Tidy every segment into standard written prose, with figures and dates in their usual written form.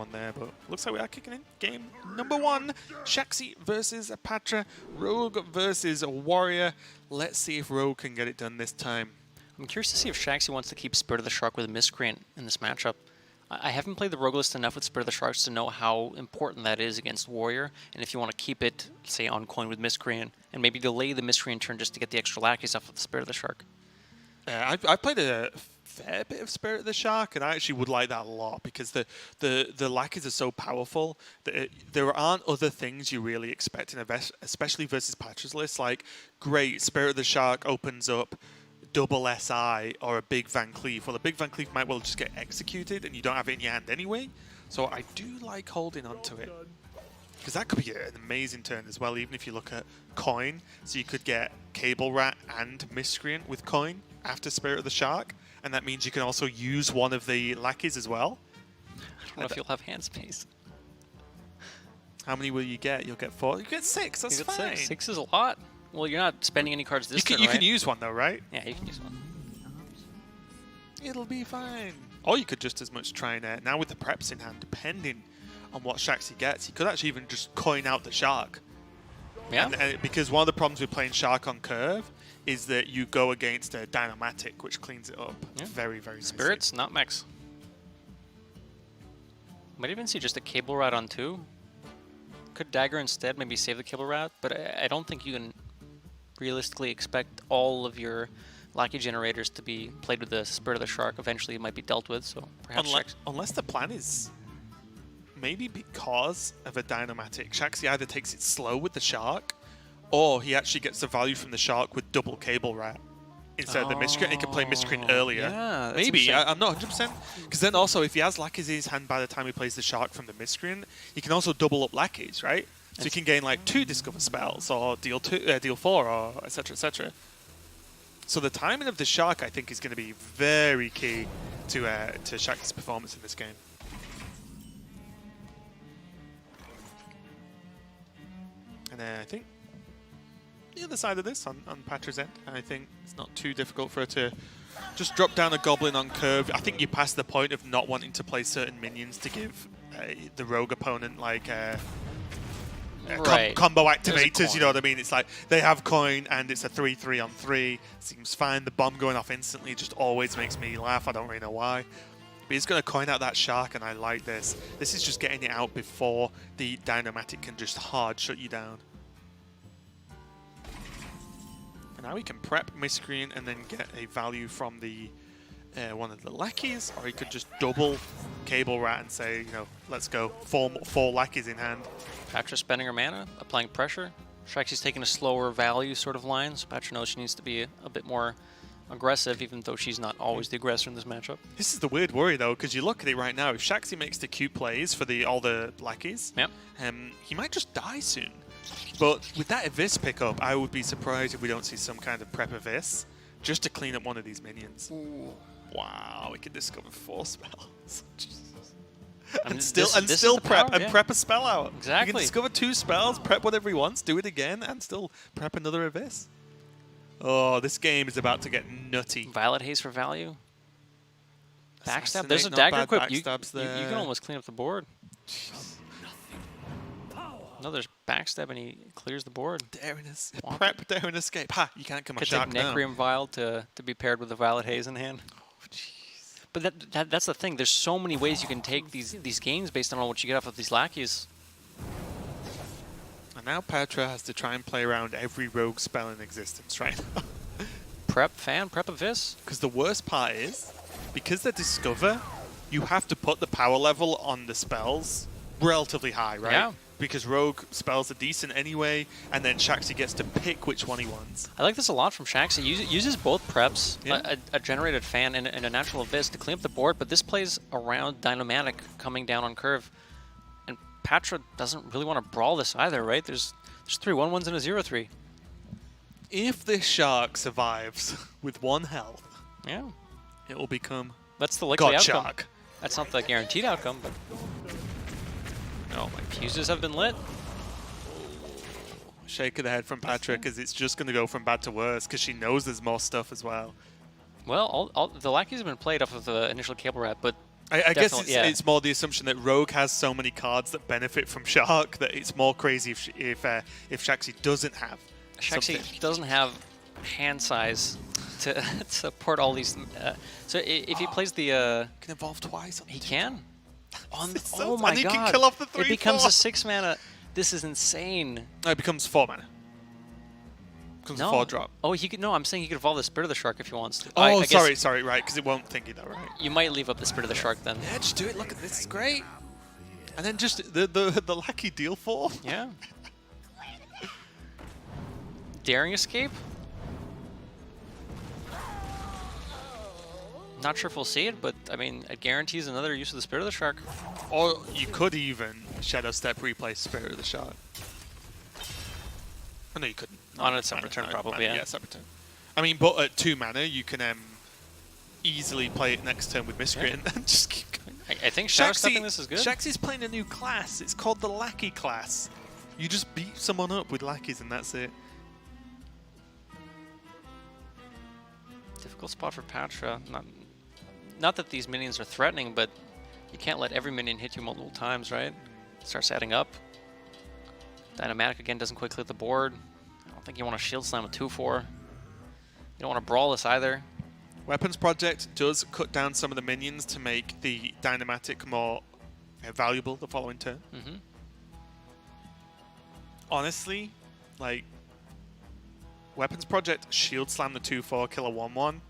one there, but looks like we are kicking in game number 1. Shaxy versus Pathra, Rogue versus Warrior. Let's see if Rogue can get it done this time. I'm curious to see if Shaxy wants to keep Spirit of the Shark with a Miscreant in this matchup. I haven't played the Rogue list enough with Spirit of the Sharks to know how important that is against Warrior, and if you want to keep it, say, on coin with Miscreant, and maybe delay the Miscreant turn just to get the extra lackeys off of the Spirit of the Shark. I played a fair bit of Spirit of the Shark, and I actually would like that a lot because the lackeys are so powerful that there aren't other things you really expect in a especially versus Pathra's list. Like, great, Spirit of the Shark opens up double SI or a big Van Cleef. Well, a big Van Cleef might well just get executed and you don't have it in your hand anyway. So I do like holding on to it. Because that could be an amazing turn as well, even if you look at coin. So you could get Cable Rat and Miscreant with coin after Spirit of the Shark. And that means you can also use one of the lackeys as well. I don't know if you'll have hand space. How many will you get? You'll get 4. You get 6, that's fine. 6 is a lot. Well, you're not spending any cards this turn, You right? can use one though, right? Yeah, you can use one. It'll be fine. Or you could just as much try and, now with the preps in hand, depending on what Shaxy gets, you could actually even just coin out the Shark. Yeah. And, because one of the problems with playing Shark on curve is that you go against a Dynomatic, which cleans it up very, very nicely. Spirits, not mechs. Might even see just a Cable Rat on 2. Could Dagger instead maybe save the Cable Rat, but I don't think you can realistically expect all of your lackey generators to be played with the Spirit of the Shark. Eventually it might be dealt with, so perhaps unless the plan is maybe because of a Dynomatic, Shaxy either takes it slow with the Shark, or he actually gets the value from the Shark with double Cable Rat instead of the Miscreant. He can play Miscreant earlier. Yeah, maybe. I'm not 100%. Because then also, if he has lackeys in his hand by the time he plays the Shark from the Miscreant, he can also double up lackeys, right? So you can gain like 2 Discover spells, or deal 4, or etc. etc. So the timing of the Shark, I think, is going to be very key to Shaxy's performance in this game. And I think the other side of this, on Pathra's end, I think it's not too difficult for her to just drop down a Goblin on curve. I think you pass the point of not wanting to play certain minions to give the Rogue opponent like combo activators, you know what I mean? It's like they have coin and it's a 3-3 on 3. Seems fine. The bomb going off instantly just always makes me laugh. I don't really know why. But he's going to coin out that Shark, and I like this. This is just getting it out before the Dynomatic can just hard shut you down. And now he can prep Miscreant and then get a value from the one of the lackeys, or he could just double Cable Rat and say, you know, let's go. 4 lackeys in hand. Pathra spending her mana, applying pressure. Shaxy's taking a slower value sort of line, so Pathra knows she needs to be a bit more aggressive, even though she's not always the aggressor in this matchup. This is the weird worry, though, because you look at it right now. If Shaxy makes the cute plays for all the lackeys, he might just die soon. But with that Abyss pickup, I would be surprised if we don't see some kind of prep Abyss just to clean up one of these minions. Ooh. Wow, we can discover 4 spells. I mean, still prep power, prep a spell out. Exactly. You can discover 2 spells, prep whatever he wants, do it again, and still prep another Abyss. Oh, this game is about to get nutty. Violet Haze for value. Backstab. Assassinate, There's a not dagger bad equip. You backstabs can almost clean up the board. No, there's backstab and he clears the board. Prep, dare, and escape. Ha! You can't come on Could Shark take now. Necrium Vial to be paired with the Violet Haze in hand. But that's the thing. There's so many ways you can take these games based on what you get off of these lackeys. And now Pathra has to try and play around every rogue spell in existence right now. Prep Abyss. Because the worst part is, because they're Discover, you have to put the power level on the spells relatively high, right? Yeah. Because rogue spells are decent anyway, and then Shaxy gets to pick which one he wants. I like this a lot from Shaxy. Uses both preps, Yeah. a generated fan and a natural abyss to clean up the board, but this plays around Dynomatic coming down on curve. And Pathra doesn't really want to brawl this either, right? There's 3 1-1s and a 0-3. If this Shark survives with 1 health, Yeah. it will become That's the likely God outcome. Shark. That's not the guaranteed outcome, but Oh my fuses have been lit. Shake of the head from Pathra, because it's just going to go from bad to worse, because she knows there's more stuff as well. Well, all the lackeys have been played off of the initial Cable Rat, but I guess Definitely, yeah. it's more the assumption that Rogue has so many cards that benefit from Shark that it's more crazy if Shaxy doesn't have Shaxy something. doesn't have hand size to support all these. So if he plays the, Can evolve twice. he can. So- Oh my and he god! can kill off the It becomes 3/4. a 6 mana. This is insane. No, it becomes 4 mana. Becomes a 4-drop. Oh, he could. No, I'm saying he could evolve the Spirit of the Shark if he wants to. Oh, I guess sorry, right, because it won't thingy though, right? You might leave up the Spirit of the Shark then. Yeah, just do it. Look at this, is great. And then just the lackey deal 4. Yeah. Daring Escape? Not sure if we'll see it, but I mean, it guarantees another use of the Spirit of the Shark. Or you could even Shadow Step replay Spirit of the Shark. Oh, no, you couldn't. On a separate turn, probably, yeah. Yeah, separate turn. I mean, but at 2 mana, you can easily play it next turn with Miscreant and just keep going. I think Shadow Stepping this is good. Shaxy's playing a new class. It's called the Lackey class. You just beat someone up with lackeys and that's it. Difficult spot for Pathra. Not that these minions are threatening, but you can't let every minion hit you multiple times, right? It starts adding up. Dynamatic again doesn't quite clear the board. I don't think you want to Shield Slam a 2/4. You don't want to Brawl this either. Weapons Project does cut down some of the minions to make the Dynamatic more valuable the following turn. Mm-hmm. Honestly, like, Weapons Project Shield Slam the 2/4, kill a 1/1.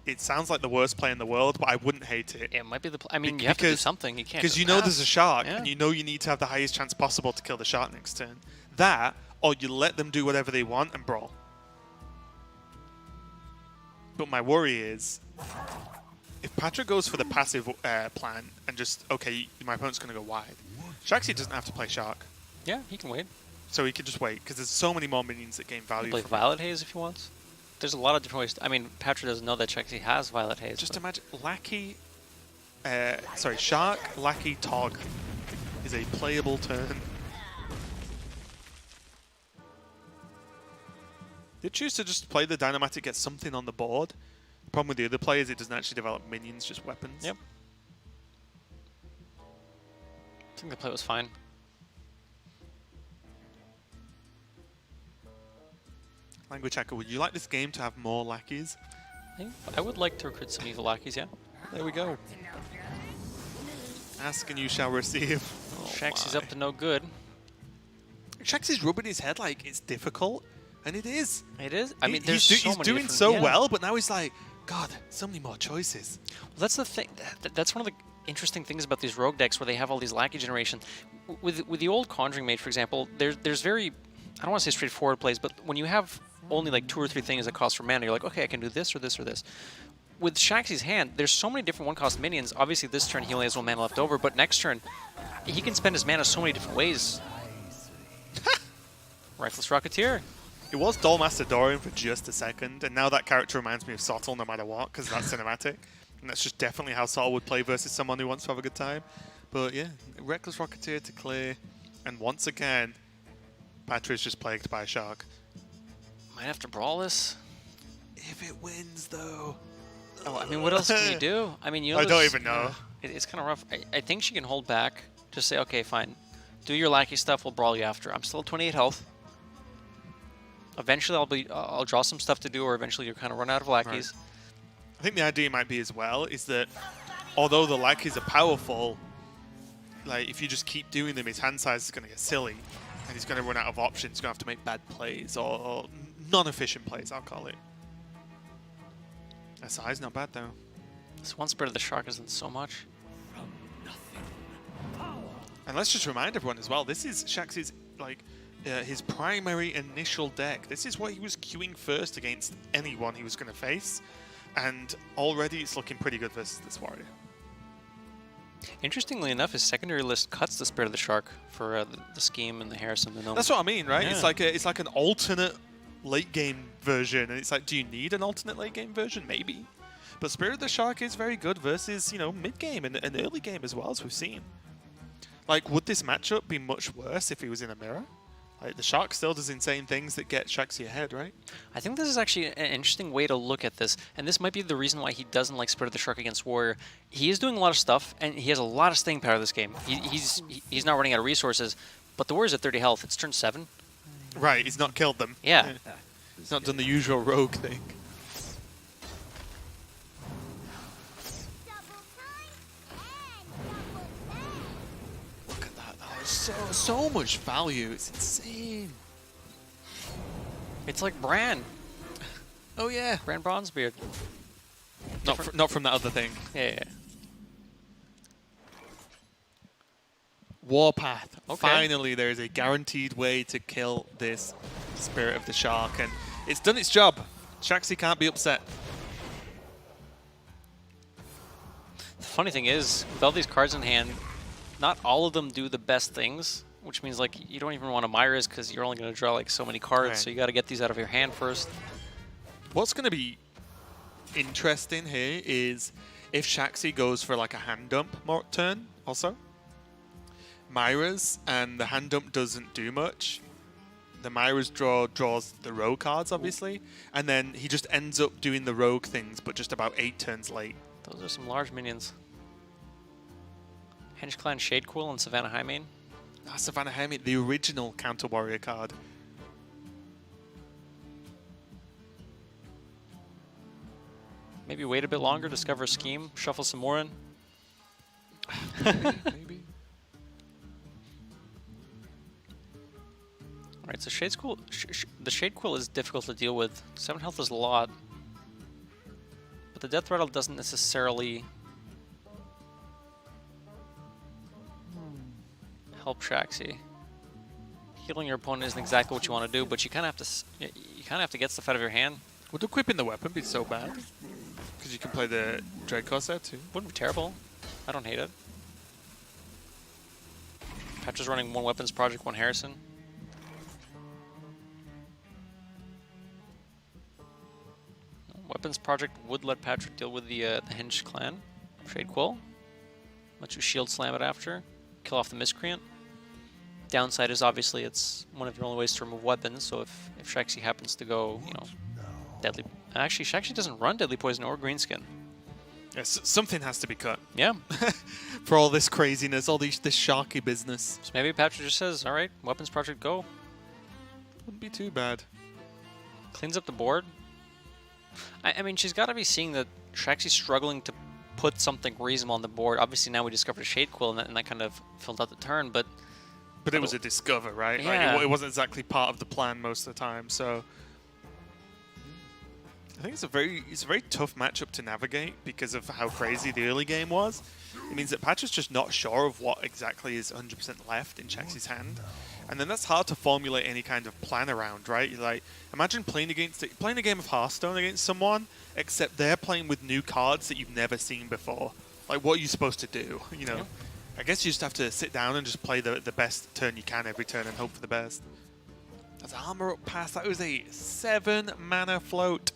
It sounds like the worst play in the world, but I wouldn't hate it. It might be the. I mean, you have to do something. You can't. Because you just know pass. there's a shark, Yeah. and you know you need to have the highest chance possible to kill the shark next turn. That, or you let them do whatever they want and brawl. But my worry is, if Pathra goes for the passive plan and just, okay, my opponent's going to go wide, Shaxy doesn't have to play shark. Yeah, he can wait. So he can just wait, because there's so many more minions that gain He value. can play From Violet Haze if he wants. There's a lot of different ways. I mean, Pathra doesn't know that Shaxy has Violet Haze. Just but imagine, Shark, Lackey, Tog is a playable turn. They choose to just play the Dynamatic, get something on the board. The problem with the other players, it doesn't actually develop minions, just weapons. Yep. I think the play was fine. Language Hacker, would you like this game to have more lackeys? I would like to recruit some evil lackeys, yeah. There we go. Ask and you shall receive. Oh Shaxy's my. up to no good. Shaxy's rubbing his head like it's difficult, and it is. It is. I mean, he's there's so he's many doing different- so yeah. well, but now he's like, God, so many more choices. Well, that's the thing. That's one of the interesting things about these rogue decks, where they have all these lackey generation. With the old Conjuring Mage, for example, there's very, I don't want to say straightforward plays, but when you have only like 2 or 3 things that cost for mana, you're like, okay, I can do this or this or this. With Shaxy's hand, there's so many different one-cost minions. Obviously, this turn he only has 1 mana left over, but next turn, he can spend his mana so many different ways. Reckless Rocketeer. It was Dollmaster Dorian for just a second, and now that character reminds me of Sottle no matter what, because that's cinematic. And that's just definitely how Sottle would play versus someone who wants to have a good time. But yeah, Reckless Rocketeer to clear, and once again, Pathra is just plagued by a shark. Might have to Brawl this. If it wins, though. Oh, I mean, what else can you do? I mean, I don't even know. It's kind of rough. I think she can hold back. Just say, okay, fine. Do your lackey stuff. We'll brawl you after. I'm still at 28 health. Eventually, I'll draw some stuff to do, or eventually you'll kind of run out of lackeys. Right. I think the idea might be as well is that although the lackeys are powerful, like if you just keep doing them, his hand size is going to get silly, and he's going to run out of options. He's going to have to make bad plays or non-efficient plays, I'll call it. That size not bad though. This one Spirit of the Shark isn't so much. And let's just remind everyone as well, this is Shaxy's his primary initial deck. This is what he was queuing first against anyone he was going to face, and already it's looking pretty good versus this warrior. Interestingly enough, his secondary list cuts the Spirit of the Shark for the scheme and the Harrison. And That's what I mean, right? Yeah. It's like an alternate late game version, and it's like, do you need an alternate late game version? Maybe. But Spirit of the Shark is very good versus, mid game and early game as well, as we've seen. Like, would this matchup be much worse if he was in a mirror? Like, the Shark still does insane things that get Shaxy ahead, right? I think this is actually an interesting way to look at this, and this might be the reason why he doesn't like Spirit of the Shark against Warrior. He is doing a lot of stuff, and he has a lot of staying power this game. He's not running out of resources, but the Warrior's at 30 health. It's turn 7. Right, he's not killed them. Yeah. He's not done the usual rogue thing. Look at that. That is so much value. It's insane. It's like Bran. Oh, yeah. Bran Bronzebeard. Not from that other thing. Yeah. Warpath. Okay. Finally, there is a guaranteed way to kill this Spirit of the Shark, and it's done its job. Shaxy can't be upset. The funny thing is, with all these cards in hand, not all of them do the best things, which means like you don't even want to Myra's because you're only going to draw like so many cards, Right. so you got to get these out of your hand first. What's going to be interesting here is if Shaxy goes for like a hand dump turn also. Myra's, and the hand dump doesn't do much. The Myra's draws the rogue cards, obviously, and then he just ends up doing the rogue things, but just about 8 turns late. Those are some large minions. Henge Clan Shadecool and Savannah Highmane. Ah, Savannah Hermit, the original counter warrior card. Maybe wait a bit longer, discover a scheme, shuffle some more in. Maybe. Alright, so Shadecool, the Shadecool is difficult to deal with. 7 health is a lot. But the Death Rattle doesn't necessarily help Shaxy. Healing your opponent isn't exactly what you want to do, but you kind of have to get stuff out of your hand. Would equipping the weapon be so bad? Because you can play the Dread Corsair too. Wouldn't be terrible. I don't hate it. Patra's running 1 Weapons Project, 1 Harrison. Weapons Project would let Patra deal with the Henge Clan. Shadecool. Let you shield slam it after. Kill off the Miscreant. Downside is obviously it's one of your only ways to remove weapons, so if Shaxy happens to go, you know, deadly... Actually, Shaxy doesn't run Deadly Poison or Greenskin. Yes, something has to be cut. Yeah. For all this craziness, all this sharky business. So maybe Patra just says, alright, Weapons Project, go. Wouldn't be too bad. Cleans up the board. I mean, she's got to be seeing that Shaxy's struggling to put something reasonable on the board. Obviously, now we discovered a Shadecool, and that kind of filled out the turn, but it was a discover, right? Yeah. Like, it wasn't exactly part of the plan most of the time, so... I think it's a very tough matchup to navigate because of how crazy the early game was. It means that Patra's just not sure of what exactly is 100% left in Shaxy's hand. And then that's hard to formulate any kind of plan around, right? You're like, imagine playing a game of Hearthstone against someone, except they're playing with new cards that you've never seen before. Like, what are you supposed to do? You know, I guess you just have to sit down and just play the best turn you can every turn and hope for the best. That's Armor Up Pass. That was a 7 mana float.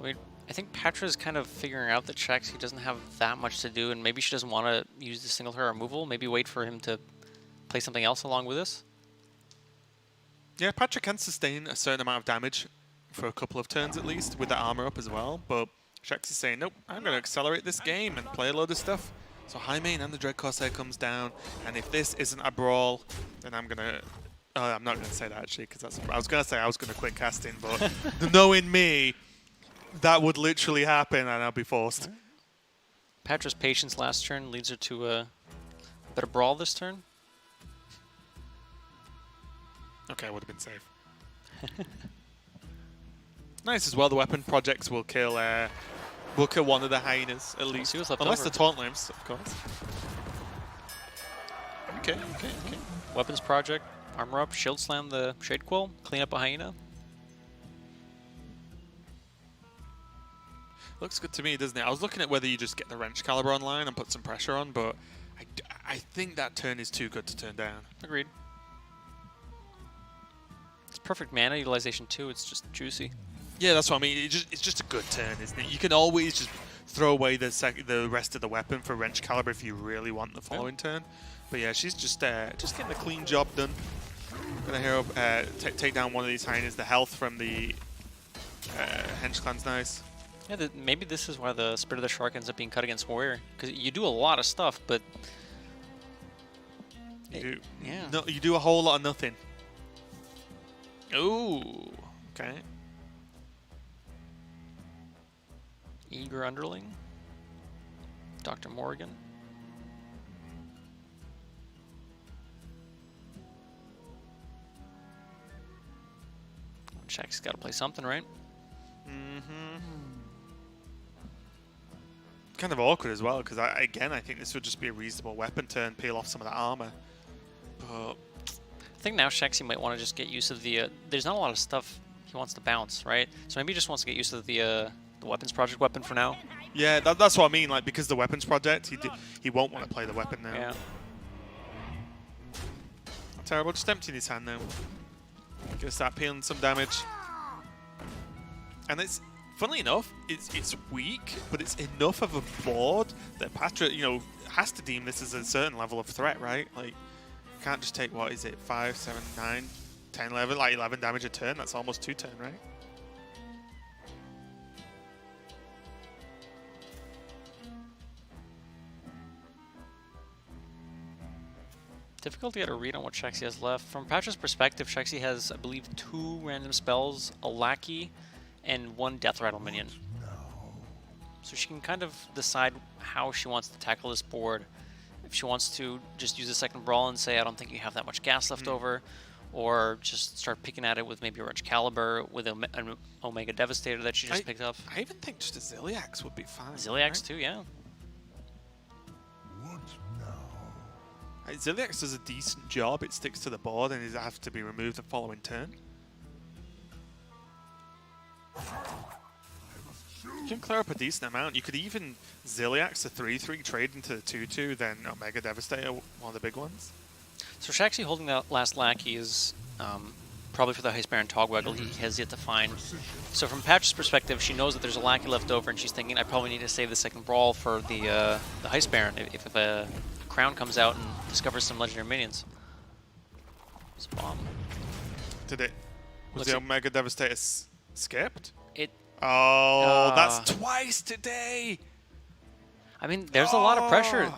I mean, I think Patra's kind of figuring out that Shaxy doesn't have that much to do, and maybe she doesn't want to use the single turn removal. Maybe wait for him to play something else along with this. Yeah, Patra can sustain a certain amount of damage for a couple of turns at least, with the armor up as well, but Shaxy's saying, nope, I'm going to accelerate this game and play a load of stuff. So Highmane and the Dread Corsair comes down, and if this isn't a brawl, then I'm going to... I'm not going to say that actually, because that's... I was going to say I was going to quit casting, but knowing me, that would literally happen and I'll be forced. Patra's patience last turn leads her to a better brawl this turn. Okay, I would have been safe. Nice as well. The weapon projects will kill one of the hyenas at least, see what's left unless over. the taunt limbs, of course. Okay. Weapons Project, armor up, shield slam the Shadecool, clean up a hyena. Looks good to me, doesn't it? I was looking at whether you just get the Wrench Caliber online and put some pressure on, but I think that turn is too good to turn down. Agreed. It's perfect mana utilization too. It's just juicy. Yeah, that's what I mean. It's just a good turn, isn't it? You can always just throw away the rest of the weapon for Wrench Caliber if you really want the following turn. But yeah, she's just getting a clean job done. Gonna hero take down one of these hyenas. The health from the hench clan's nice. Yeah, maybe this is why the Spirit of the Shark ends up being cut against Warrior, because you do a lot of stuff, but You do a whole lot of nothing. Ooh, okay. Eager Underling, Dr. Morgan. Shaxy's got to play something, right? Mm-hmm. Kind of awkward as well, because again, I think this would just be a reasonable weapon turn, peel off some of that armor. But I think now Shaxy might want to just get used to the... there's not a lot of stuff he wants to bounce, right? So maybe he just wants to get used to the Weapons Project weapon for now. yeah, that's what I mean. Like, because the Weapons Project, he won't want to play the weapon now. Yeah. Terrible. Just emptying his hand now. Gonna start peeling some damage. And it's, funnily enough, it's weak, but it's enough of a board that Pathra, you know, has to deem this as a certain level of threat, right? Like, can't just take, what is it, 5, 7, 9, 10, 11, like 11 damage a turn? That's almost 2 turn, right? Difficult to get a read on what Shaxy has left. From Patra's perspective, Shaxy has, I believe, 2 random spells, a Lackey, and 1 Death Rattle minion. So she can kind of decide how she wants to tackle this board. If she wants to just use a second Brawl and say, I don't think you have that much gas left over, or just start picking at it with maybe a Excalibur, with an Omega Devastator that she just picked up. I even think just a Ziliax would be fine. Ziliax right? too, yeah. Ziliax does a decent job. It sticks to the board and it has to be removed the following turn. You can clear up a decent amount. You could even Ziliax the 3/3, trade into the 2/2, then Omega Devastator, one of the big ones. So Shaxy holding that last Lackey is probably for the Heist Baron Togwaggle he has yet to find. So from Patch's perspective, she knows that there's a Lackey left over, and she's thinking, I probably need to save the second Brawl for the Heist Baron if a Crown comes out and discovers some legendary minions. It's a bomb. Did it? Was the Omega Devastator skipped? It. Oh, that's twice today! I mean, there's a lot of pressure.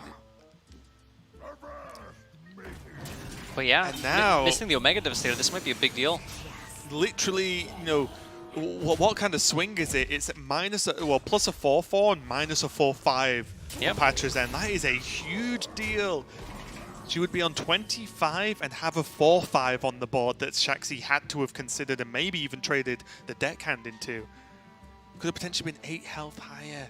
But yeah, and now, missing the Omega Devastator, this might be a big deal. Literally, you know, what kind of swing is it? It's minus, plus a 4/4 and minus a 4/5 Yep. on Patra's end. That is a huge deal. She would be on 25 and have a 4/5 on the board that Shaxy had to have considered and maybe even traded the deckhand into. Could have potentially been 8 health higher.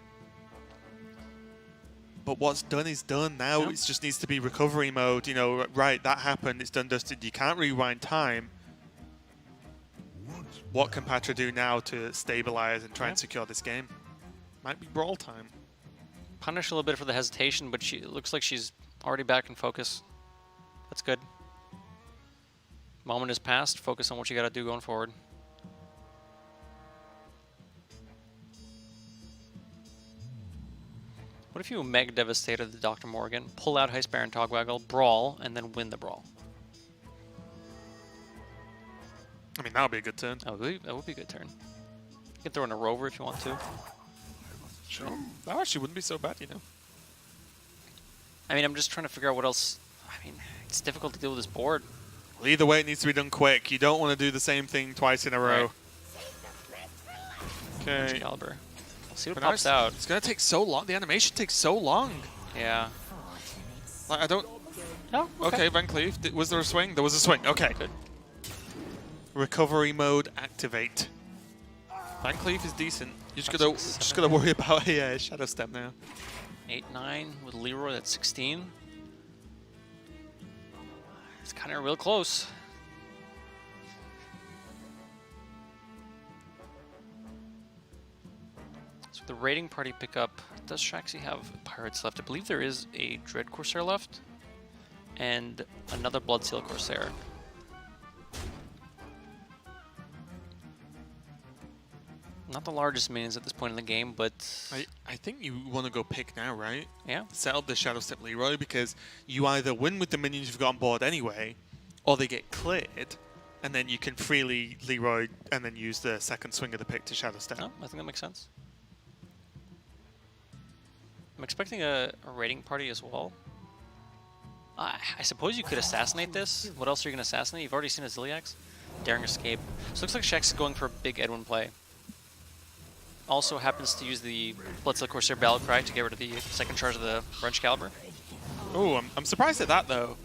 But what's done is done. Now it just needs to be recovery mode. You know, right, that happened. It's done, dusted. You can't rewind time. What can Pathra do now to stabilize and try and secure this game? Might be Brawl time. Punish a little bit for the hesitation, but it looks like she's already back in focus. That's good. Moment has passed. Focus on what you got to do going forward. What if you Omega Devastator the Dr. Morgan, pull out Heist Baron Togwaggle, Brawl, and then win the Brawl? I mean, that would be a good turn. Oh, that would be a good turn. You can throw in a Rover if you want to. Sure. That actually wouldn't be so bad, you know. I mean, I'm just trying to figure out what else. I mean, it's difficult to deal with this board. Well, either way, it needs to be done quick. You don't want to do the same thing twice in a row. Right. Okay. Excalibur. We'll see what pops out. It's going to take so long. The animation takes so long. Yeah. Like, I don't... Oh, okay, Van Cleef. Was there a swing? There was a swing. Okay. Good. Recovery mode activate. Van Cleef is decent. You just gotta worry about a Shadow Step now. 8-9 with Leroy at 16. It's kind of real close. So the raiding party pickup, does Shaxy have pirates left? I believe there is a Dread Corsair left and another Bloodseal Corsair. Not the largest minions at this point in the game, but... I think you want to go pick now, right? Yeah. Set up the Shadow Step Leroy because you either win with the minions you've got on board anyway, or they get cleared, and then you can freely Leroy and then use the second swing of the pick to Shadow Step. No, I think that makes sense. I'm expecting a raiding party as well. I suppose you could assassinate this. What else are you going to assassinate? You've already seen a Ziliax. Daring Escape. So it looks like Shaxy is going for a big Edwin play. Also happens to use the Blitz of the Corsair Battle Cry to get rid of the second charge of the Wrench Caliber. Oh, I'm surprised at that though.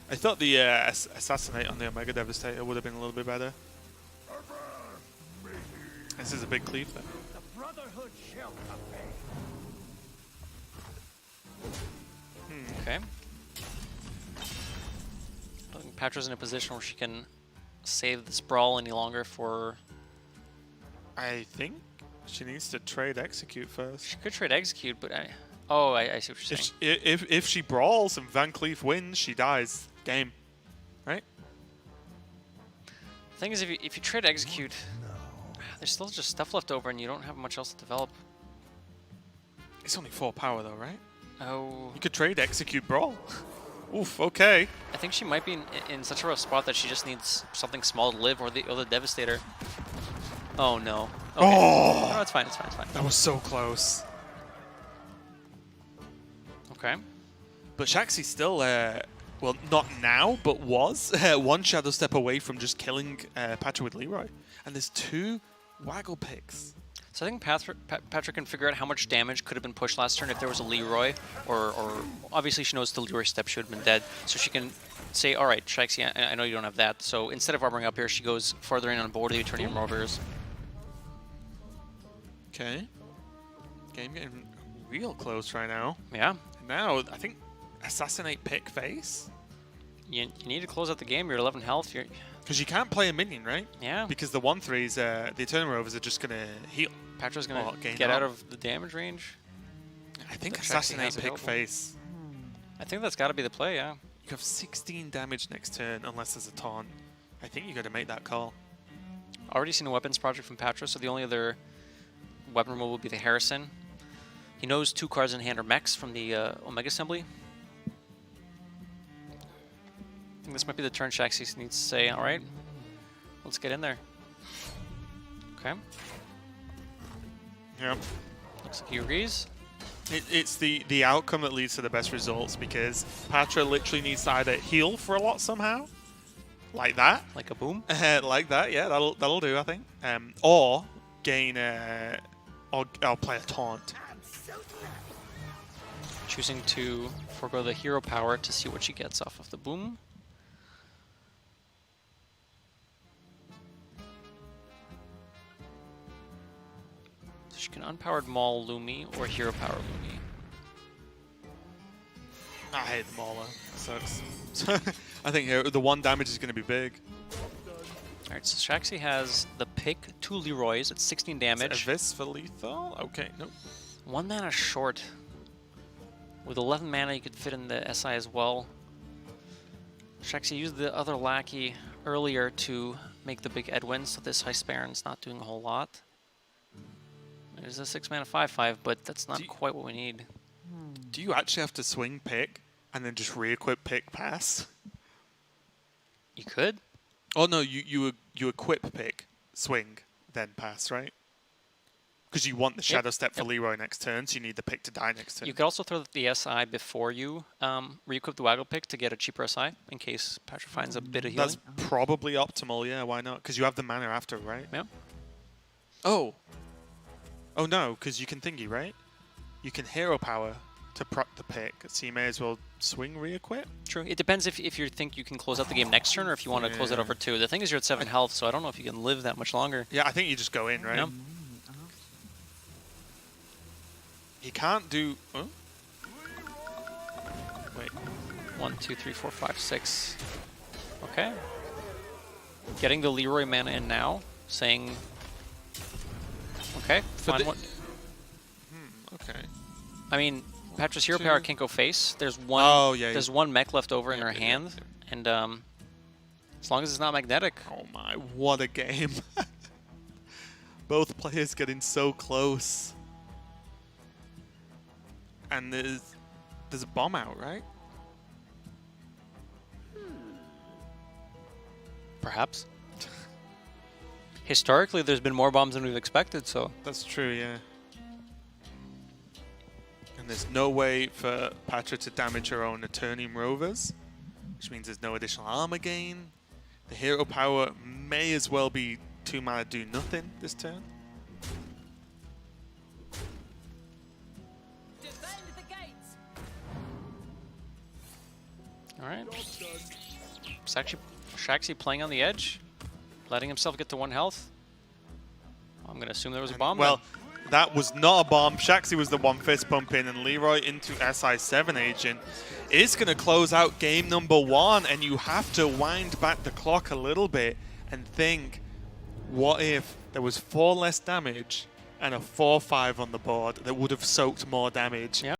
I thought the Assassinate on the Omega Devastator would have been a little bit better. This is a big cleave though. The Brotherhood shall obey. Okay. I don't think Patra's in a position where she can save the Sprawl any longer for... I think she needs to trade Execute first. She could trade Execute, but I... Oh, I see what you're saying. If she brawls and Van Cleef wins, she dies. Game. Right? The thing is, if you trade Execute, there's still just stuff left over and you don't have much else to develop. It's only 4 power though, right? Oh... You could trade Execute Brawl. Oof, okay. I think she might be in such a rough spot that she just needs something small to live, or the Devastator. Oh no. Okay. Oh! No, it's fine, it's fine, it's fine. That was so close. Okay. But Shaxy's still, well, not now, but was one Shadow Step away from just killing Pathra with Leroy. And there's 2 Waggle picks. So I think Pathra can figure out how much damage could have been pushed last turn if there was a Leroy, or obviously she knows the Leroy step should have been dead, so she can say, all right, Shaxy, I know you don't have that, so instead of armoring up here, she goes farther in on board the Eternium Rovers. Okay. Game getting real close right now. Yeah. Now, I think Assassinate pick face? You need to close out the game, you're 11 health, you're... Because you can't play a minion, right? Yeah. Because the 1/3s, the Eternal Rovers are just going to heal. Patra's going to get out of the damage range. I think Shaxy Assassinate has it pick available. face. I think that's got to be the play, yeah. You have 16 damage next turn unless there's a taunt. I think you got to make that call. Already seen a weapons project from Pathra, so the only other weapon removal will be the Harrison. He knows 2 cards in hand are mechs from the Omega Assembly. I think this might be the turn Shaxy needs to say, alright, let's get in there. Okay. Yep. Looks like he agrees. It's the outcome that leads to the best results because Pathra literally needs to either heal for a lot somehow, like that. Like a boom. Like that, yeah, that'll do, I think. Or gain or play a taunt. Choosing to forego the hero power to see what she gets off of the boom. So she can unpowered Maul Lumi or hero power Lumi. I hate the Mauler. Sucks. I think the 1 damage is going to be big. Alright, so Shaxy has the pick, 2 Leroys at 16 damage. This for lethal? Okay, nope. 1 mana short. With 11 mana, you could fit in the SI as well. Shaxy used the other lackey earlier to make the big Edwin, so this Heist Baron's not doing a whole lot. There's a 6 mana 5/5, but that's not quite what we need. Do you actually have to swing pick and then just re-equip pick pass? You could. Oh no, you equip pick, swing, then pass, right? Because you want the Shadow Step for Leroy next turn, so you need the pick to die next turn. You could also throw the SI before you re-equip the Waggle pick to get a cheaper SI, in case Pathra finds a bit of healing. That's probably optimal, yeah, why not? Because you have the mana after, right? Yeah. Oh. Oh no, because you can thingy, right? You can hero power to proc the pick, so you may as well swing re-equip? True. It depends if you think you can close out the game next turn or if you want to close it over 2. The thing is you're at 7 health, so I don't know if you can live that much longer. Yeah, I think you just go in, right? Yeah. You can't do... Oh? Wait. 1, 2, 3, 4, 5, 6. Okay. Getting the Leroy mana in now, saying... Okay, fine. Okay. I mean, Patra's hero power can't go face. There's one. There's 1 mech left over in her hand, and as long as it's not magnetic. Oh my, what a game! Both players getting so close, and there's a bomb out, right? Perhaps. Historically, there's been more bombs than we've expected, so... That's true, yeah. And there's no way for Pathra to damage her own Eternium Rovers, which means there's no additional armor gain. The hero power may as well be 2 mana do nothing this turn. Defend the gates. Alright. It's actually Shaxy playing on the edge, letting himself get to 1 health. I'm going to assume there was a bomb. Well, that was not a bomb. Shaxy was the one fist bump in, and Leroy into SI7 agent is going to close out game number 1, and you have to wind back the clock a little bit and think, what if there was 4 less damage and a 4-5 on the board that would have soaked more damage? Yeah.